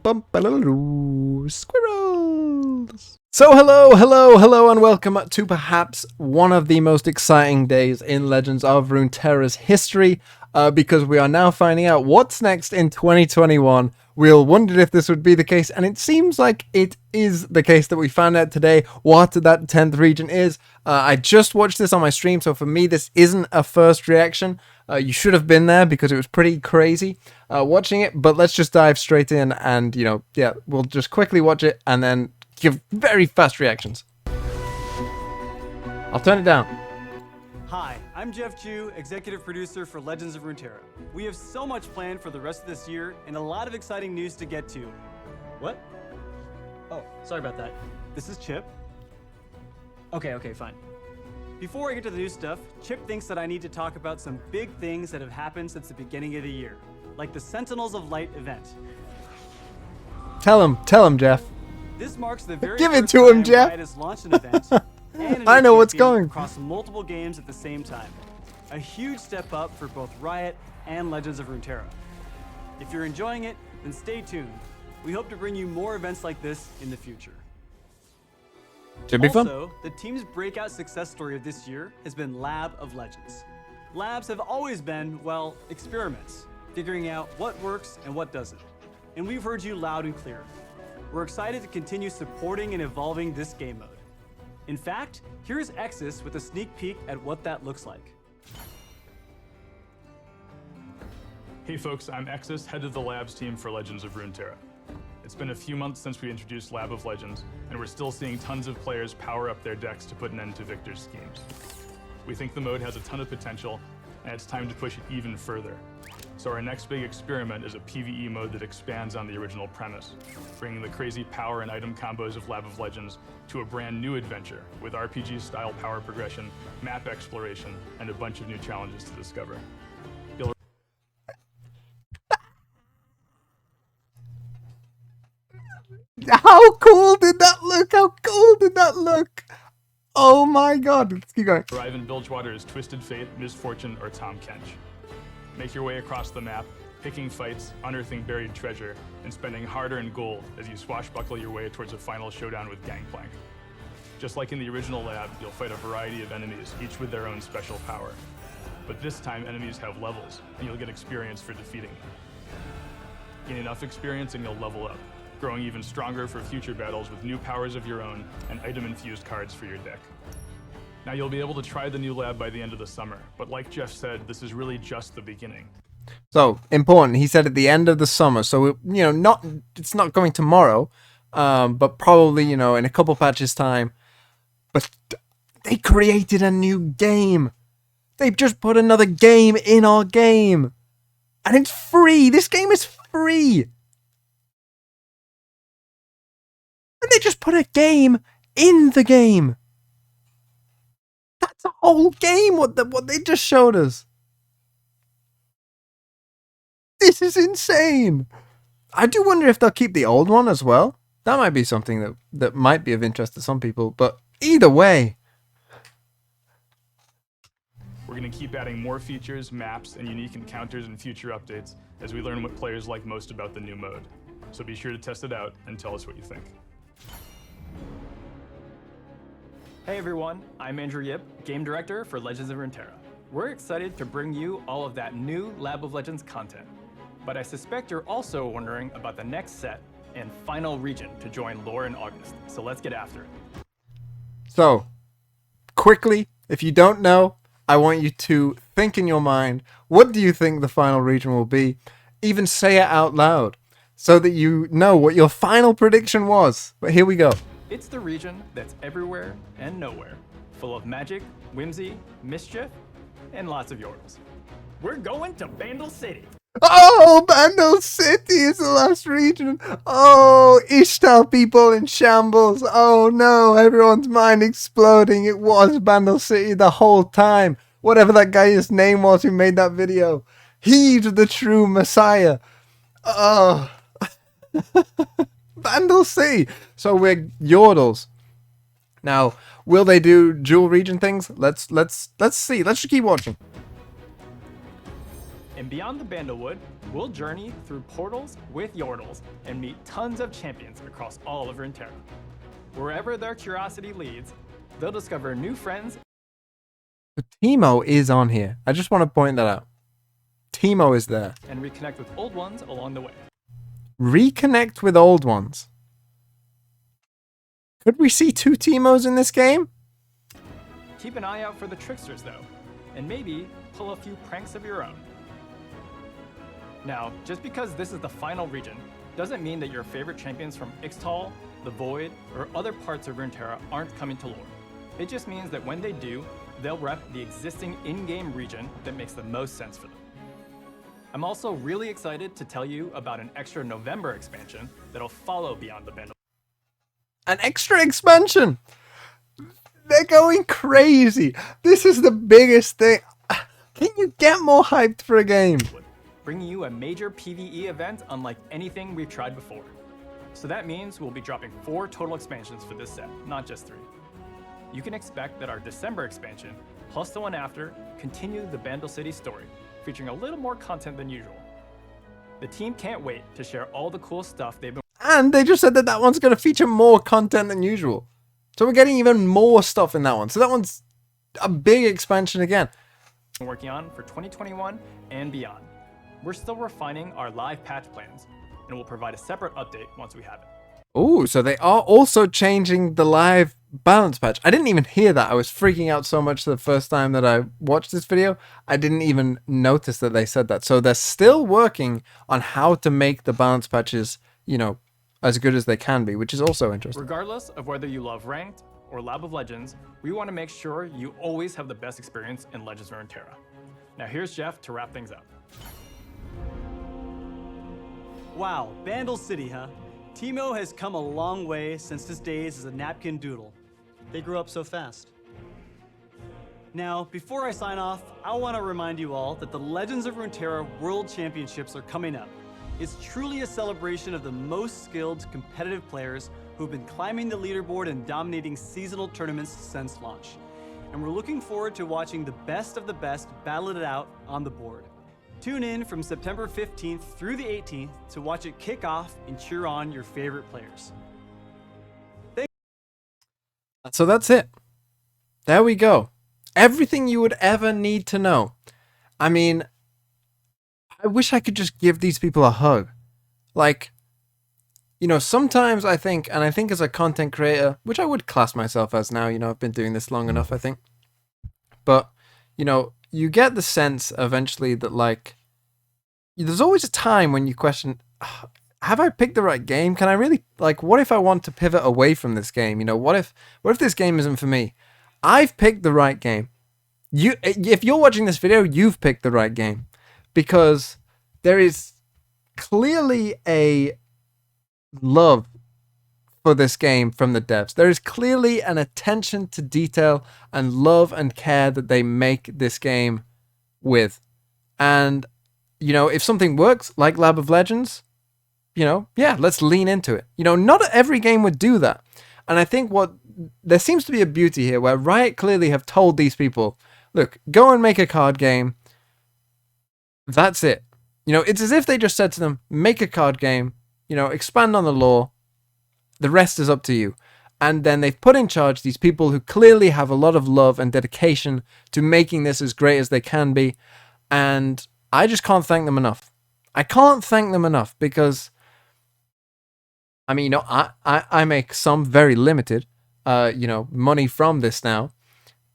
Squirrels! So hello, and welcome to perhaps one of the most exciting days in Legends of Runeterra's history, because we are now finding out what's next in 2021. We all wondered if this would be the case, and it seems like it is the case that we found out today what that 10th region is. I just watched this on my stream, so for me this isn't a first reaction. You should have been there because it was pretty crazy watching it, but let's just dive straight in and, we'll just quickly watch it and then give very fast reactions. I'll turn it down. Hi, I'm Jeff Chu, executive producer for Legends of Runeterra. We have so much planned for the rest of this year and a lot of exciting news to get to. What? Oh, sorry about that. This is Chip. Okay, fine. Before I get to the new stuff, Chip thinks that I need to talk about some big things that have happened since the beginning of the year, like the Sentinels of Light event. Tell him, Jeff. This marks the very Give it first to him, time Jeff. Riot has launched an event and I know what's champion going. across multiple games at the same time. A huge step up for both Riot and Legends of Runeterra. If you're enjoying it, then stay tuned. We hope to bring you more events like this in the future. Should be fun. Also, the team's breakout success story of this year has been Lab of Legends. Labs have always been, well, experiments, figuring out what works and what doesn't. And we've heard you loud and clear. We're excited to continue supporting and evolving this game mode. In fact, here's Exus with a sneak peek at what that looks like. Hey folks, I'm Exus, head of the Labs team for Legends of Runeterra. It's been a few months since we introduced Lab of Legends, and we're still seeing tons of players power up their decks to put an end to Victor's schemes. We think the mode has a ton of potential, and it's time to push it even further. So our next big experiment is a PvE mode that expands on the original premise, bringing the crazy power and item combos of Lab of Legends to a brand new adventure with RPG-style power progression, map exploration, and a bunch of new challenges to discover. How cool did that look? How cool did that look? Oh my god, let's keep going. Arrive in Bilgewater as Twisted Fate, Misfortune, or Tom Kench. Make your way across the map, picking fights, unearthing buried treasure, and spending hard-earned gold as you swashbuckle your way towards a final showdown with Gangplank. Just like in the original Lab, you'll fight a variety of enemies, each with their own special power. But this time, enemies have levels, and you'll get experience for defeating them. Gain enough experience and you'll level up, growing even stronger for future battles with new powers of your own and item-infused cards for your deck. Now you'll be able to try the new Lab by the end of the summer, but like Jeff said, this is really just the beginning. So, important, he said at the end of the summer, so, it's not going tomorrow, but probably, in a couple patches time. But they created a new game. They've just put another game in our game. And it's free. This game is free. And they just put a game in the game. That's a whole game, what they just showed us. This is insane. I do wonder if they'll keep the old one as well. That might be something that might be of interest to some people, but either way. We're going to keep adding more features, maps, and unique encounters in future updates as we learn what players like most about the new mode. So be sure to test it out and tell us what you think. Hey everyone, I'm Andrew Yip, Game Director for Legends of Runeterra. We're excited to bring you all of that new Lab of Legends content. But I suspect you're also wondering about the next set and final region to join Lore in August. So let's get after it. So, quickly, if you don't know, I want you to think in your mind, what do you think the final region will be? Even say it out loud so that you know what your final prediction was. But here we go. It's the region that's everywhere and nowhere, full of magic, whimsy, mischief, and lots of yordles. We're going to Bandle City. Oh, Bandle City is the last region. Oh, Ishtar people in shambles. Oh no, everyone's mind exploding. It was Bandle City the whole time. Whatever that guy's name was who made that video. He's the true Messiah. Oh. Bandle City. So we're yordles. Now, will they do dual region things? Let's see. Let's just keep watching. In beyond the Bandlewood, we'll journey through portals with Yordles and meet tons of champions across all of Runeterra. Wherever their curiosity leads, they'll discover new friends. Teemo is on here. I just want to point that out. Teemo is there. And reconnect with old ones along the way. Reconnect with old ones. Could we see 2 Teemos in this game? Keep an eye out for the tricksters though, and maybe pull a few pranks of your own. Now, just because this is the final region, doesn't mean that your favorite champions from Ixtal, the Void, or other parts of Runeterra aren't coming to lore. It just means that when they do, they'll rep the existing in-game region that makes the most sense for them. I'm also really excited to tell you about an extra November expansion that'll follow Beyond the Bandle. An extra expansion! They're going crazy! This is the biggest thing. Can you get more hyped for a game? Bringing you a major PvE event unlike anything we've tried before. So that means we'll be dropping 4 total expansions for this set, not just 3. You can expect that our December expansion, plus the one after, continue the Bandle City story, featuring a little more content than usual. The team can't wait to share all the cool stuff they've been. And they just said that that one's going to feature more content than usual. So we're getting even more stuff in that one. So that one's a big expansion again. Working on for 2021 and beyond. We're still refining our live patch plans, and we'll provide a separate update once we have it. Oh, so they are also changing the live balance patch. I didn't even hear that. I was freaking out so much the first time that I watched this video. I didn't even notice that they said that. So they're still working on how to make the balance patches, you know, as good as they can be, which is also interesting. Regardless of whether you love Ranked or Lab of Legends, we want to make sure you always have the best experience in Legends of Runeterra. Now here's Jeff to wrap things up. Wow, Bandle City, huh? Teemo has come a long way since his days as a napkin doodle. They grew up so fast. Now, before I sign off, I want to remind you all that the Legends of Runeterra World Championships are coming up. It's truly a celebration of the most skilled competitive players who've been climbing the leaderboard and dominating seasonal tournaments since launch. And we're looking forward to watching the best of the best battle it out on the board. Tune in from September 15th through the 18th to watch it kick off and cheer on your favorite players. So that's it. There we go. Everything you would ever need to know. I mean, I wish I could just give these people a hug. Like, you know, sometimes I think, and I think as a content creator, which I would class myself as now, you know, I've been doing this long enough, I think. But, you know, you get the sense eventually that, like, there's always a time when you question, have I picked the right game? Can I really, like, what if I want to pivot away from this game? You know, what if this game isn't for me? I've picked the right game. If you're watching this video, you've picked the right game, because there is clearly a love for this game from the devs. There is clearly an attention to detail and love and care that they make this game with. And, you know, if something works like Lab of Legends, you know, yeah, let's lean into it. You know, not every game would do that. And I think there seems to be a beauty here where Riot clearly have told these people, look, go and make a card game. That's it. You know, it's as if they just said to them, make a card game, you know, expand on the lore. The rest is up to you. And then they've put in charge these people who clearly have a lot of love and dedication to making this as great as they can be. And I just can't thank them enough. I can't thank them enough because, I mean, you know, I make some very limited, you know, money from this now.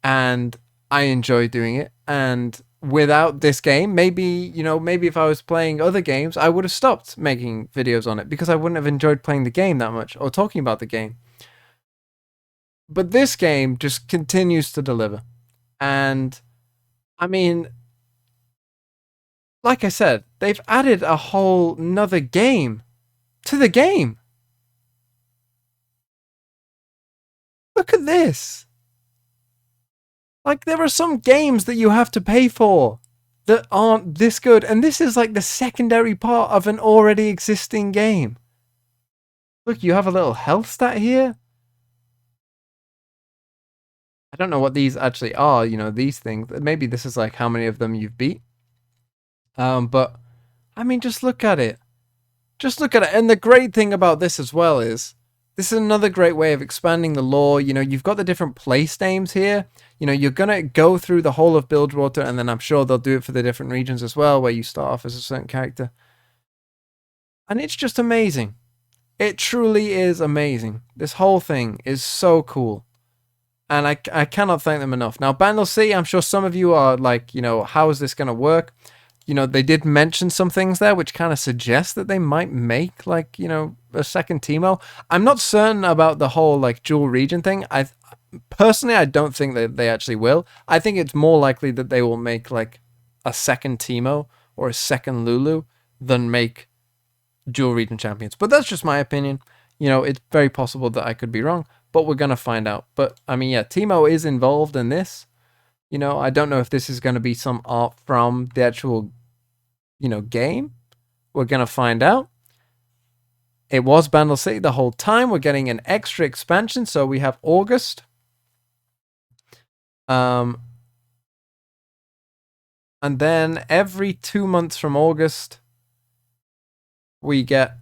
And I enjoy doing it. And without this game, maybe, you know, maybe if I was playing other games, I would have stopped making videos on it because I wouldn't have enjoyed playing the game that much or talking about the game. But this game just continues to deliver. And I mean, like I said, they've added a whole nother game to the game. Look at this. Like, there are some games that you have to pay for that aren't this good. And this is like the secondary part of an already existing game. Look, you have a little health stat here. I don't know what these actually are, you know, these things. Maybe this is like how many of them you've beat. But I mean, just look at it. Just look at it. And the great thing about this as well is this is another great way of expanding the lore. You know, you've got the different place names here. You know, you're going to go through the whole of Bilgewater, and then I'm sure they'll do it for the different regions as well, where you start off as a certain character. And it's just amazing. It truly is amazing. This whole thing is so cool. And I cannot thank them enough. Now, Bandle Sea, I'm sure some of you are like, you know, how is this going to work? You know, they did mention some things there which kind of suggest that they might make, like, you know, a second Teemo. I'm not certain about the whole, like, dual region thing. Personally, I don't think that they actually will. I think it's more likely that they will make, like, a second Teemo or a second Lulu than make dual region champions. But that's just my opinion. You know, it's very possible that I could be wrong, but we're going to find out. But, I mean, yeah, Teemo is involved in this. You know, I don't know if this is going to be some art from the actual, you know, game. We're going to find out. It was Bandle City the whole time. We're getting an extra expansion, so we have August. And then every 2 months from August, we get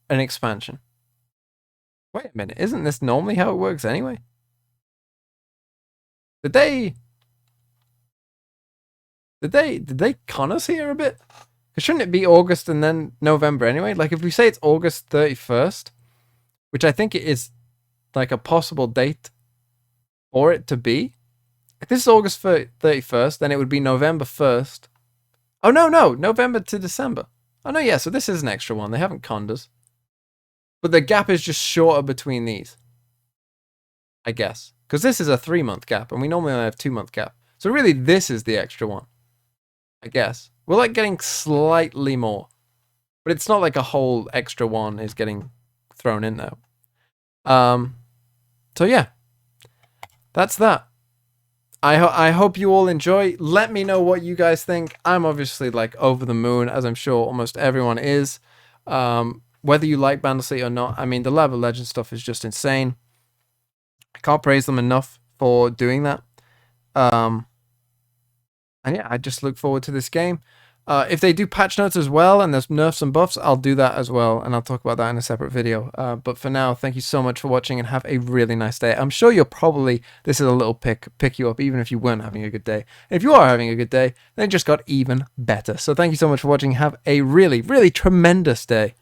an expansion. Wait a minute, isn't this normally how it works anyway? Did they con us here a bit? Because shouldn't it be August and then November anyway? Like, if we say it's August 31st, which I think it is like a possible date for it to be. If this is August 31st, then it would be November 1st. Oh, no, November to December. Oh, no, yeah, so this is an extra one. They haven't conned us. But the gap is just shorter between these, I guess. Because this is a 3-month gap, and we normally only have 2-month gap. So really, this is the extra one, I guess. We're like getting slightly more. But it's not like a whole extra one is getting thrown in there. So yeah. That's that. I hope you all enjoy. Let me know what you guys think. I'm obviously like over the moon, as I'm sure almost everyone is. Whether you like Bandle City or not, I mean, the Lab of Legends stuff is just insane. I can't praise them enough for doing that. And yeah, I just look forward to this game. If they do patch notes as well, and there's nerfs and buffs, I'll do that as well, and I'll talk about that in a separate video. But for now, thank you so much for watching, and have a really nice day. I'm sure this is a little pick you up, even if you weren't having a good day. And if you are having a good day, then it just got even better. So thank you so much for watching. Have a really, really tremendous day.